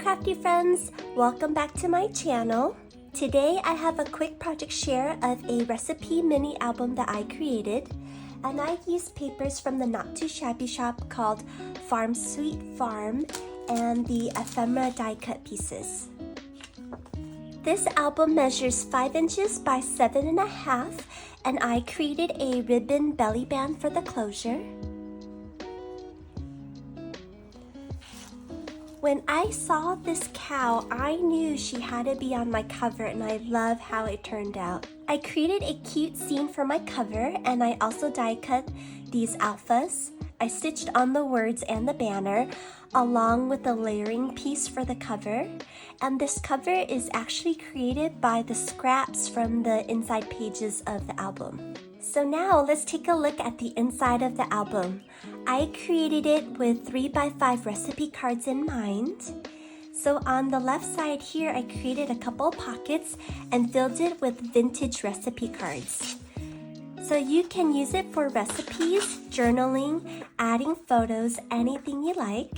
crafty friends, welcome back to my channel. Today I have a quick project share of a recipe mini album that I created, and I used papers from the not too shabby shop called Farm Sweet Farm and the ephemera die cut pieces. This album measures 5 inches by 7.5, and I created a ribbon belly band for the closure. When I saw this cow, I knew she had to be on my cover, and I love how it turned out. I created a cute scene for my cover, and I also die cut these alphas. I stitched on the words and the banner along with the layering piece for the cover, and this cover is actually created by the scraps from the inside pages of the album. So now let's take a look at the inside of the album. I created it with 3x5 recipe cards in mind. So on the left side here, I created a couple pockets and filled it with vintage recipe cards. So you can use it for recipes, journaling, adding photos, anything you like.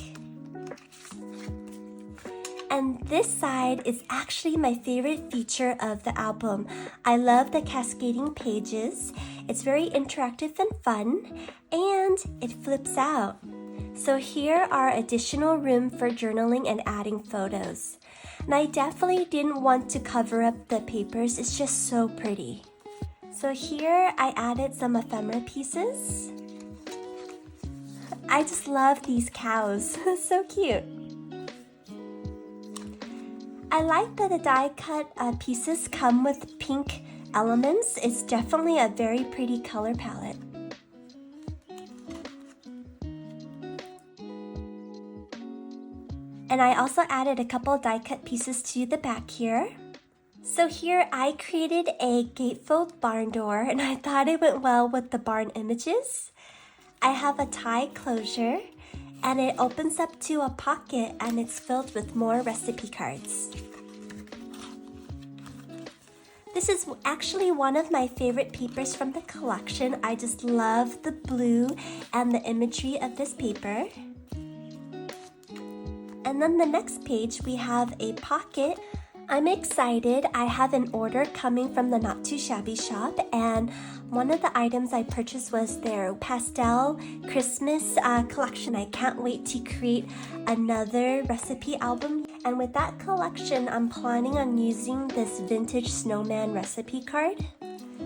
And this side is actually my favorite feature of the album. I love the cascading pages. It's very interactive and fun, and it flips out. So here are additional room for journaling and adding photos. And I definitely didn't want to cover up the papers. It's just so pretty. So here I added some ephemera pieces. I just love these cows. So cute. I like that the die cut pieces come with pink elements. It's definitely a very pretty color palette. And I also added a couple die cut pieces to the back here. So here I created a gatefold barn door, and I thought it went well with the barn images. I have a tie closure, and it opens up to a pocket, and it's filled with more recipe cards. This is actually one of my favorite papers from the collection. I just love the blue and the imagery of this paper. And then the next page, we have a pocket. I'm excited. I have an order coming from the Not Too Shabby shop, and one of the items I purchased was their pastel Christmas collection. I can't wait to create another recipe album. And with that collection, I'm planning on using this vintage snowman recipe card.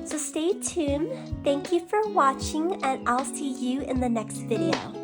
So stay tuned. Thank you for watching, and I'll see you in the next video.